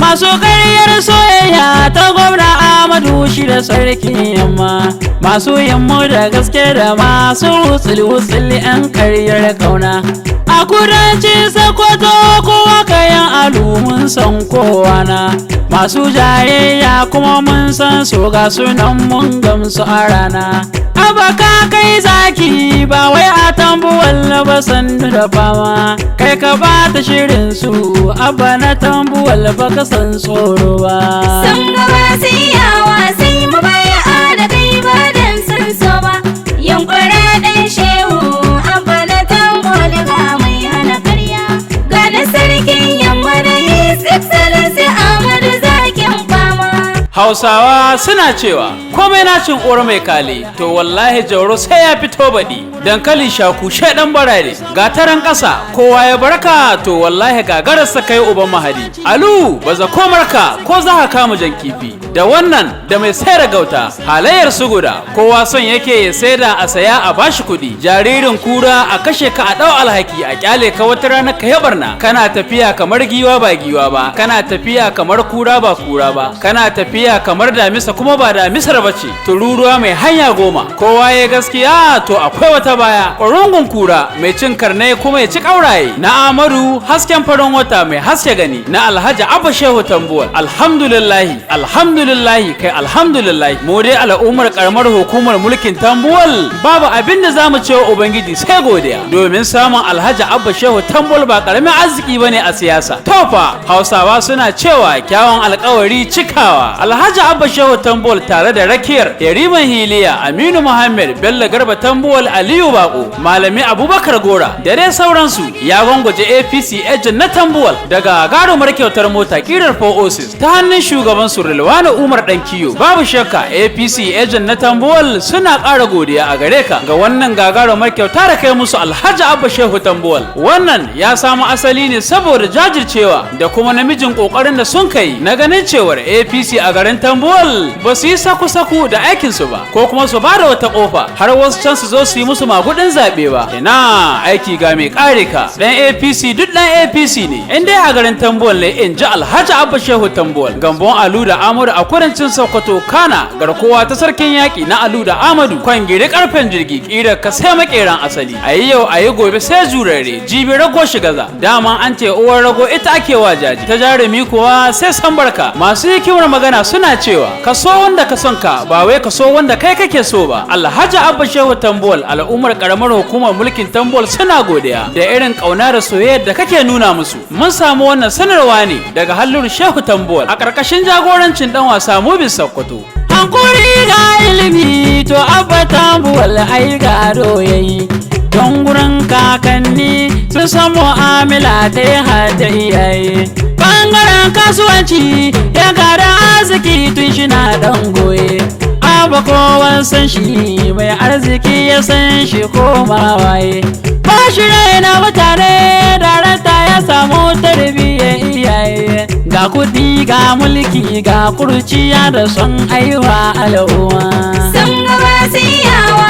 masu ƙaryar soyayya ta gwamna Amadu shi da sarki yamma, masu yammu da gaske da masu wutsul-wutsul 'yan ƙaryar kauna. A kudancin Sokoto kowa kayan alu mun san kowa na, masu jayayya kuma mun san su ga sunan mun gamsu a rana. Abaka kai zaki ba wai a Tambuwal ba sannu da fama, kai ka ba ta shirin su abba na Tambuwal ba ka san tsoro ba. Sun gaba sai yawa sai mu baya da kai ba dan sun so ba, yankura dan shehu abba na Tambuwal ga mai hana karya, ga na sarkin yamma da his excellency Ahmadu zakin fama. Hausawa suna cewa komai na cin uwar mai kali, to wallahi Jauro sai ya fito baɗi. Dankali shaku shaidan barare, gataran ƙasa kowa ya barka, to wallahi gagararsa kai uban mahadi. Alu baza komarka ko za ka kama jan kifi, da wannan da mai sayar gauta halayyar su guda, kowa son yake ya saida a saya a bashi kuɗi. Jaririn kura a kashe ka a ɗau alhaki, a kyale ka wata rana ka yabarna. Kana tafiya kamar giwa ba giwa ba, kana tafiya kamar kura ba kura ba, kana tafiya kamar damisa kuma ba damisar bace. Tururuwa mai hanya goma, kowa ya gaskiya to akwai wata baya. Ƙwarungun kura mai cin karne kuma ya ci ƙauraye. Na Amadu hasken farin wata mai haske gani, na Alhaji Abba Shehu Tambuwal. Alhamdulillahi alhamdulillahi kai alhamdulillahi, mu dai al'ummar karamar hukumar mulkin Tambuwal babu abin da zamu ce wa ubangiji sai godiya, domin samun Alhaji Abba Shehu Tambuwal ba karamin arziki bane a siyasa. Tofa Hausawa suna cewa kyawun alƙawari cikawa. Alhaji Abba Shehu Tambuwal tare da rakiyar Yariman Hiliya, Aminu Muhammad, Bello Garba Tambuwal, Aliyu Bako, Malami Abubakar Gora da dai sauransu ya gwangwaje APC agent na Tambuwal daga garumar kyautar mota kirar 406 ta hannun shugaban su Rilwana Umar Dankiyo. Babu shakka APC agent na Tambuwal suna ƙara godiya a gare ka ga wannan gagarumar kyauta da kai musu Alhaji Abba Shehu Tambuwal. Wannan ya samu asali ne saboda jajircewa da kuma namijin kokarin da sun kai na ganin cewar APC a garin Tambuwal ba su yi saku-saku da aikinsu ba, ko kuma su bada wata kofa har wasu can su zo su yi musu magudin zaɓe ba. Ina aiki ga mai kare ka, dan APC duk dan APC ne in dai a garin Tambuwal ne, in ji Alhaji Abba Shehu Tambuwal. Gambon Alu da Amadu a kudancin Sokoto, kana garkuwa ta sarkin yaƙi na Alu da Amadu, kwangiri karfen jirgi kira ka sai makeran asali. Ayi yau ayi gobe sai jurare, jibi rago shigaza, dama an ce uwar rago ita ake wa jaji, ta jarumi kuwa sai san barka. Masu hikimar magana suna cewa ka so wanda ka son ka, ba wai ka so wanda kai kake so ba. Alhaji Abba Shehu Tambuwal, al'ummar karamar hukumar mulkin Tambuwal suna godiya da irin kauna da soyayyar da kake nuna musu. Mun samu wannan sanarwa ne daga Halluru Shehu Tambuwal a karkashin jagorancin dan wasa Mubin Sokoto. Hankuri ga ilimi to Abba Tambuwal ai gado yayi, don gurin kakanni sun san mu'amala ta yi hada iyaye. Bangaren kasuwanci ya gada arziki tun shi na dan goye. Abba kowan san shi mai arziki ya san shi koma waye. Ba shi raina mutane daranta ya samu tarbiyyar iyaye. Ga kudi ga mulki ga kurciya da son aiwa al'umma. Sun gaba sai yawa